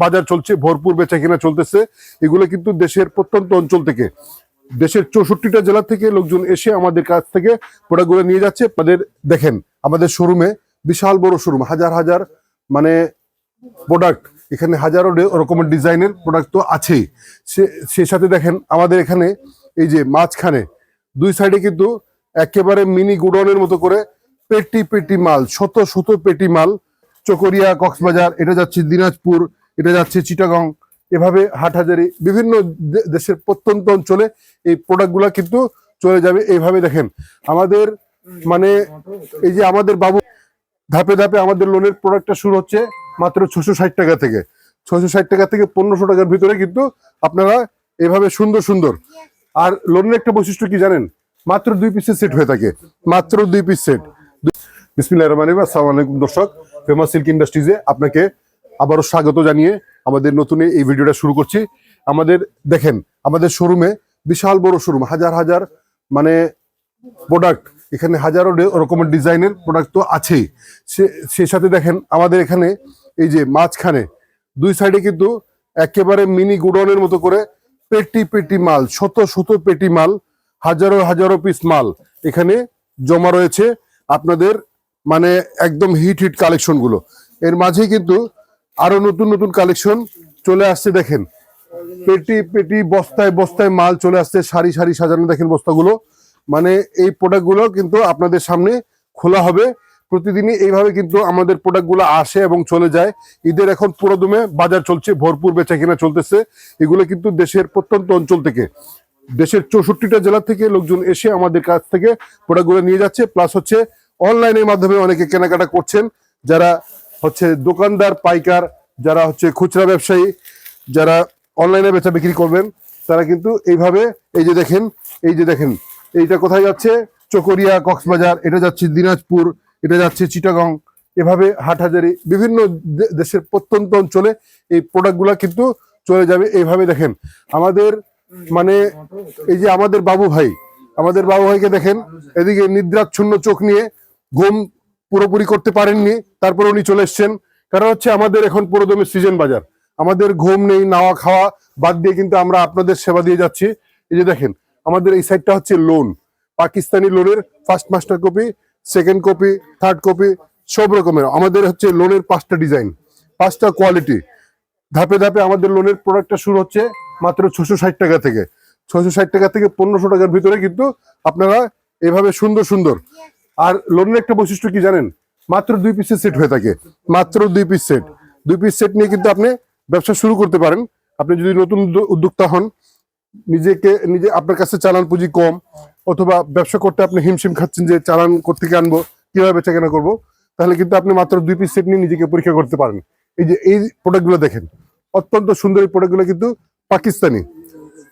বাজার চলছে, ভরপুর বেচা কেনা চলতেছে। এগুলো কিন্তু দেশের প্রত্যন্ত অঞ্চল থেকে, দেশের 64টা জেলা থেকে লোকজন এসে আমাদের কাছ থেকে প্রোডাক্টগুলো নিয়ে যাচ্ছে। আপনাদের দেখেন আমাদের শোরুমে বিশাল বড় শোরুম, হাজার হাজার মানে প্রোডাক্ট, এখানে হাজারো রকমের ডিজাইনের প্রোডাক্ট তো আছেই। সে সাথে দেখেন আমাদের এখানে এই যে মাঝখানে দুই সাইডে কিন্তু একেবারে মিনি গুডাউনের মতো করে পেটি পেটি মাল, শত শত পেটি মাল, চকরিয়া, কক্সবাজার, এটা যাচ্ছে দিনাজপুর, এটা যাচ্ছে চিটাগং, এভাবে হাটহাজারি বিভিন্ন দেশের প্রত্যন্ত অঞ্চলে এই প্রোডাক্টগুলো কিন্তু চলে যাবে। এইভাবে দেখেন আমাদের মানে এই যে আমাদের বাবু ধাপে ধাপে আমাদের লোনের প্রোডাক্টটা শুরু হচ্ছে মাত্র 660 টাকা থেকে। 660 টাকা থেকে 1500 টাকার ভিতরে কিন্তু আপনারা এভাবে সুন্দর সুন্দর। আর লোনের একটা বৈশিষ্ট্য কি জানেন? মাত্র 2 পিসের সেট হয়ে থাকে, মাত্র 2 পিস সেট। বিসমিল্লাহির রহমানির রহিম। আসসালামু আলাইকুম দর্শক, ফেমাস সিল্ক ইন্ডাস্ট্রিজে আপনাকে আবারও স্বাগত জানিয়ে আমাদের নতুন এই ভিডিওটা শুরু করছি। আমাদের দেখেন আমাদের শোরুমে বিশাল বড় শোরুম, হাজার হাজার মানে প্রোডাক্ট, এখানে হাজারো রকমের ডিজাইনের প্রোডাক্ট তো আছেই। সে সাথে দেখেন আমাদের এখানে এই যে মাঝখানে দুই সাইডে কিন্তু একেবারে মিনি গুডাউনের মতো করে পেটি পেটি মাল, শত শত পেটি মাল, হাজারো হাজারো পিস মাল এখানে জমা রয়েছে। আপনাদের মানে একদম হিট হিট কালেকশন গুলো, এর মাঝে কিন্তু আরো নতুন নতুন কালেকশন চলে আসছে। দেখেন পেটি পেটি বস্তায় বস্তায় মাল চলে আসছে, সারি সারি সাজানো দেখেন বস্তাগুলো। মানে এই প্রোডাক্টগুলো কিন্তু আপনাদের সামনে খোলা হবে প্রতিদিনই। এইভাবে কিন্তু আমাদের প্রোডাক্টগুলো আসে এবং চলে যায়। ঈদের এখন পুরোদমে বাজার চলছে, ভরপুর বেচা কেনা চলতেছে। এগুলো কিন্তু দেশের প্রত্যন্ত অঞ্চল থেকে, দেশের 64টা জেলা থেকে লোকজন এসে আমাদের কাছ থেকে প্রোডাক্টগুলো নিয়ে যাচ্ছে। প্লাস হচ্ছে অনলাইনের মাধ্যমে অনেকে কেনাকাটা করছেন, যারা হচ্ছে দোকানদার, পাইকার, যারা হচ্ছে খুচরা ব্যবসায়ী, যারা অনলাইনে বেচা বিক্রি করবেন, তারা কিন্তু এইভাবে এই যে দেখেন এইটা কোথায় যাচ্ছে? চকরিয়া, কক্সবাজার, এটা যাচ্ছে দিনাজপুর, এটা যাচ্ছে চিটাগং, এভাবে হাটহাজারি বিভিন্ন দেশের প্রত্যন্ত অঞ্চলে এই প্রোডাক্টগুলো কিন্তু চলে যাবে। এইভাবে দেখেন আমাদের মানে এই যে আমাদের বাবু ভাইকে দেখেন, এদিকে নিদ্রাচ্ছন্ন চোখ নিয়ে, ঘুম পুরোপুরি করতে পারেননি, তারপর উনি চলে এসছেন। কারণ হচ্ছে আমাদের এখন পুরোদমে সিজন বাজার, আমাদের ঘুম নেই, নাওয়া খাওয়া বাদ দিয়ে কিন্তু আমরা আপনাদের সেবা দিয়ে যাচ্ছি। এই যে দেখেন আমাদের এই সাইডটা হচ্ছে লোন, পাকিস্তানি লোনের first master copy, second copy, third copy, সব রকমের আমাদের হচ্ছে লোনের 5টা ডিজাইন, 5টা কোয়ালিটি। ধাপে ধাপে আমাদের লোনের প্রোডাক্টটা শুরু হচ্ছে মাত্র 660 টাকা থেকে। 660 টাকা থেকে 1500 টাকার ভিতরে কিন্তু আপনারা এভাবে সুন্দর সুন্দর। আর লোনের একটা বৈশিষ্ট্য কি জানেন? মাত্র 2 পিসের সেট হয়ে থাকে, মাত্র 2 পিস সেট। 2 পিস সেট নিয়ে কিন্তু আপনি ব্যবসা শুরু করতে পারেন। আপনি যদি নতুন উদ্যোক্তা হন, নিজে আপনার কাছে চালান পুঁজি কম, অথবা ব্যবসা করতে আপনি হিমশিম খাচ্ছেন যে চালান করতে আনবো, কিভাবে বেচা কেনা করবো, তাহলে কিন্তু আপনি মাত্র 2 পিস সেট নিয়ে নিজেকে পরীক্ষা করতে পারেন। এই যে এই প্রোডাক্টগুলো দেখেন, অত্যন্ত সুন্দর এই প্রোডাক্টগুলো কিন্তু পাকিস্তানি,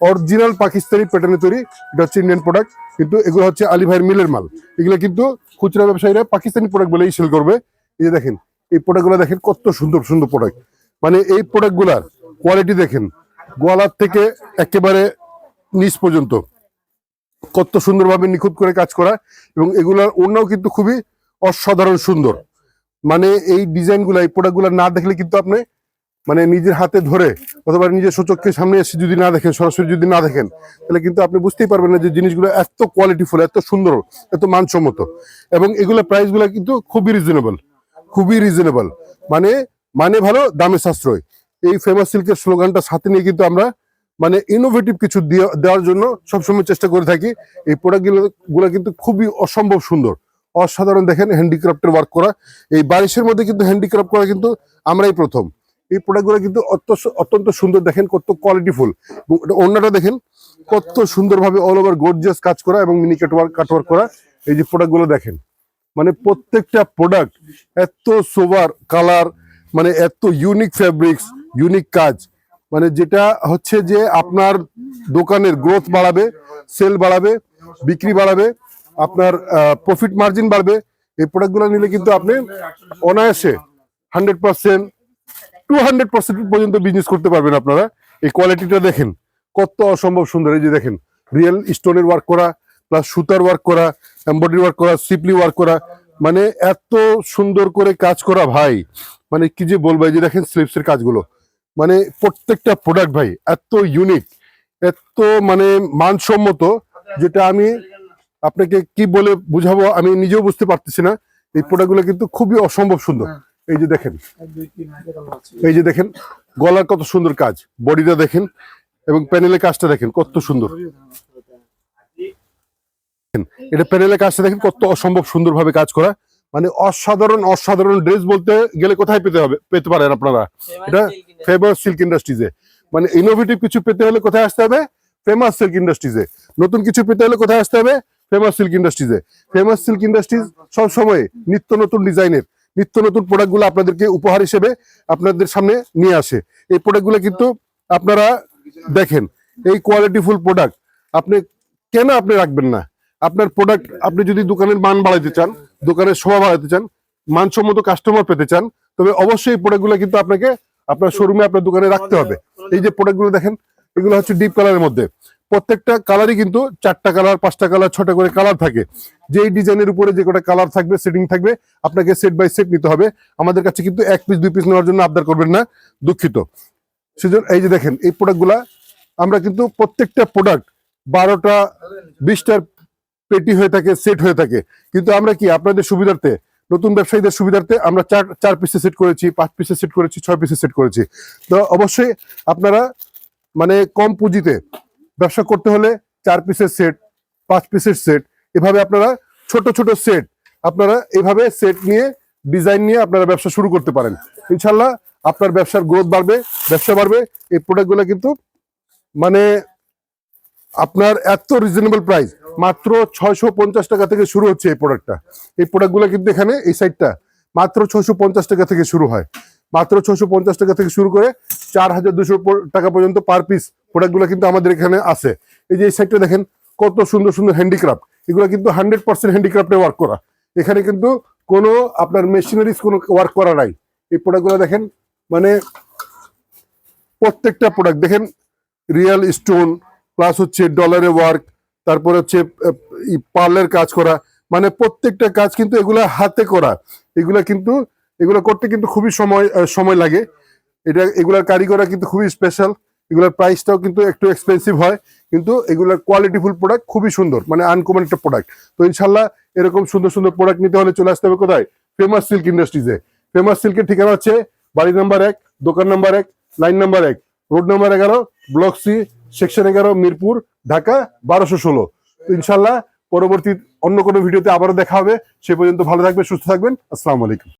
অরিজিনাল পাকিস্তানি প্যাটার্নে তৈরি। এটা হচ্ছে ইন্ডিয়ান প্রোডাক্ট, কিন্তু এগুলো হচ্ছে আলী ভাইয়ের মিলের মাল। এগুলো কিন্তু খুচরা ব্যবসায়ীরা পাকিস্তানি প্রোডাক্ট বলেই সেল করবে। এই যে দেখেন এই প্রোডাক্টগুলো দেখেন, কত সুন্দর সুন্দর প্রোডাক্ট। মানে এই প্রোডাক্টগুলার কোয়ালিটি দেখেন, গোয়ালার থেকে একেবারে নিচ পর্যন্ত কত সুন্দরভাবে নিখুঁত করে কাজ করা, এবং এগুলার ওড়নাও কিন্তু খুবই অসাধারণ সুন্দর। মানে এই ডিজাইনগুলো, এই প্রোডাক্টগুলো না দেখলে কিন্তু আপনি মানে নিজের হাতে ধরে অথবা নিজের সচক্ষের সামনে এসে যদি না দেখেন, সরাসরি যদি না দেখেন, তাহলে কিন্তু আপনি বুঝতেই পারবেন না যে জিনিসগুলো এত কোয়ালিটিফুল, এত সুন্দর, এত মানসম্মত। এবং এগুলো প্রাইসগুলো কিন্তু খুবই রিজনেবল, মানে ভালো, দামে সাশ্রয়। এই ফেমাস সিল্কের স্লোগানটা সাথে নিয়ে কিন্তু আমরা মানে ইনোভেটিভ কিছু দেওয়ার জন্য সবসময় চেষ্টা করে থাকি। এই প্রোডাক্টগুলো কিন্তু খুবই অসম্ভব সুন্দর, অসাধারণ। দেখেন হ্যান্ডিক্রাফটের ওয়ার্ক করা, এই বারিশের মধ্যে কিন্তু হ্যান্ডিক্রাফট করা কিন্তু আমরাই প্রথম। এই প্রোডাক্টগুলো কিন্তু অত্যন্ত সুন্দর, দেখেন কত কোয়ালিটিফুল। এবং অন্যটা দেখেন কত সুন্দরভাবে অল ওভার গর্জিয়াস কাজ করা এবং মিনি কাটওয়ার্ক করা। এই যে প্রোডাক্টগুলো দেখেন, মানে প্রত্যেকটা প্রোডাক্ট এত সোবার কালার, মানে এত ইউনিক ফ্যাব্রিক্স, ইউনিক কাজ, মানে যেটা হচ্ছে যে আপনার দোকানের গ্রোথ বাড়াবে, সেল বাড়াবে, বিক্রি বাড়াবে, আপনার প্রফিট মার্জিন বাড়বে। এই প্রোডাক্টগুলো নিলে কিন্তু আপনি অনায়াসে 100% 200% পর্যন্ত বিজনেস করতে পারবেন আপনারা। এই কোয়ালিটিটা দেখেন কত অসম্ভব সুন্দর। এই যে দেখেন রিয়েল স্টোনের ওয়ার্ক করা, প্লাস সুতার ওয়ার্ক করা, এমব্রয়ডারি ওয়ার্ক করা, সিপলি ওয়ার্ক করা, মানে এত সুন্দর করে কাজ করা ভাই, মানে কি যে বলবো। এই যে দেখেন স্লিপসের কাজগুলো, মানে প্রত্যেকটা প্রোডাক্ট ভাই এত ইউনিক, এত মানে মানসম্মত, যেটা আমি আপনাকে কি বলে বুঝাবো আমি নিজেও বুঝতে পারতেছি না। এই প্রোডাক্টগুলো কিন্তু খুবই অসম্ভব সুন্দর। এই যে দেখেন, এই যে দেখেন গলার কত সুন্দর কাজ, বডিটা দেখেন এবং প্যানেলের কাজটা দেখেন কত সুন্দর। এটা প্যানেলের কাজটা দেখেন কত অসম্ভব সুন্দরভাবে কাজ করা, মানে অসাধারণ অসাধারণ ড্রেস বলতে গেলে কোথায় পেতে পারেন আপনারা? এটা ফেমাস সিল্ক ইন্ডাস্ট্রিজে। মানে ইনোভেটিভ কিছু পেতে হলে কোথায় আসতে হবে? ফেমাস সিল্ক ইন্ডাস্ট্রিজে। নতুন কিছু পেতে হলে কোথায় আসতে হবে? ফেমাস সিল্ক ইন্ডাস্ট্রিজে। ফেমাস সিল্ক ইন্ডাস্ট্রিজ সবসময় নিত্য নতুন ডিজাইনের নিত্য নতুন প্রোডাক্টগুলো আপনাদেরকে উপহার হিসেবে আপনাদের সামনে নিয়ে আসে। এই প্রোডাক্টগুলো কিন্তু আপনারা দেখেন, এই কোয়ালিটিফুল প্রোডাক্ট আপনি কেন আপনি রাখবেন না? আপনার প্রোডাক্ট আপনি যদি দোকানের মান বাড়াইতে চান, দোকানের শোভা বাড়াতে চান, মানসম্মত কাস্টমার পেতে চান, তবে অবশ্যই এই প্রোডাক্টগুলো কিন্তু আপনাকে আপনার শোরুমে আপনার দোকানে রাখতে হবে। এই যে প্রোডাক্টগুলো দেখেন, এগুলো হচ্ছে ডিপ কালারের মধ্যে। প্রত্যেকটা কালারই কিন্তু 4টা কালার 5টা কালার 6টা করে কালার থাকে। যেই ডিজাইনের উপরে যে কটা কালার থাকবে, সেটিং থাকবে, আপনাকে সেট বাই সেট নিতে হবে। আমাদের কাছে কিন্তু 1 পিস 2 পিস নেওয়ার জন্য আবদার করবেন না, দুঃখিত। সেজন্য এই যে দেখেন এই প্রোডাক্টগুলা আমরা কিন্তু প্রত্যেকটা প্রোডাক্ট 12টা 20টার পেটি হয়ে থাকে, সেট হয়ে থাকে। কিন্তু আমরা কি আপনাদের সুবিধার্থে, নতুন ব্যবসায়ীদের সুবিধার্থে আমরা 4 পিসে সেট করেছি, 5 পিসে সেট করেছি, 6 পিসে সেট করেছি। তো অবশ্যই আপনারা মানে কম পুঁজিতে ব্যবসা করতে হলে 4 পিসের সেট, 5 পিসের সেট, এভাবে আপনারা ছোট ছোট সেট আপনারা এভাবে সেট নিয়ে ডিজাইন নিয়ে আপনারা ব্যবসা শুরু করতে পারেন। ইনশাল্লাহ আপনার ব্যবসার গ্রোথ বাড়বে, ব্যবসা বাড়বে। এই প্রোডাক্টগুলো কিন্তু মানে আপনার এত রিজনেবল প্রাইস, মাত্র 650 টাকা থেকে শুরু হচ্ছে এই প্রোডাক্টটা। এই প্রোডাক্টগুলো কিন্তু এখানে এই সাইডটা মাত্র 650 টাকা থেকে শুরু হয়। মাত্র 650 টাকা থেকে শুরু করে 4200 টাকা পর্যন্ত পার পিস প্রোডাক্টগুলো কিন্তু আমাদের এখানে আছে। এই যে এই সাইডটা দেখেন কত সুন্দর সুন্দর হ্যান্ডিক্রাফট, এগুলো কিন্তু 100% হ্যান্ডিক্রাফটে ওয়ার্ক করা। এখানে কিন্তু কোনো আপনার মেশিনারিজ কোনো ওয়ার্ক করা নাই। এই প্রোডাক্টগুলো দেখেন, মানে প্রত্যেকটা প্রোডাক্ট দেখেন রিয়েল স্টোন প্লাস হচ্ছে ডলারে ওয়ার্ক, তারপর হচ্ছে পার্লের কাজ করা, মানে প্রত্যেকটা কাজ কিন্তু এগুলা হাতে করা। এগুলা কিন্তু এগুলো করতে কিন্তু খুবই সময় লাগে। এগুলার কারিগররা কিন্তু খুবই স্পেশাল। এগুলোর প্রাইসটাও কিন্তু একটু এক্সপেন্সিভ হয়, কিন্তু এগুলোর কোয়ালিটিফুল প্রোডাক্ট খুবই সুন্দর, মানে আনকমন একটা প্রোডাক্ট। তো ইনশাল্লাহ এরকম সুন্দর সুন্দর প্রোডাক্ট নিতে হলে চলে আসতে হবে কোথায়? ফেমাস সিল্ক ইন্ডাস্ট্রিজে। ফেমাস সিল্কের ঠিকানা হচ্ছে বাড়ি নাম্বার 1, দোকান number 1, line number 1, road number 11, block C, section 11, Mirpur, Dhaka 1216। তো ইনশাল্লাহ পরবর্তী অন্য কোনো ভিডিওতে আবারও দেখা হবে। সে পর্যন্ত ভালো থাকবেন, সুস্থ থাকবেন। আসসালামু আলাইকুম।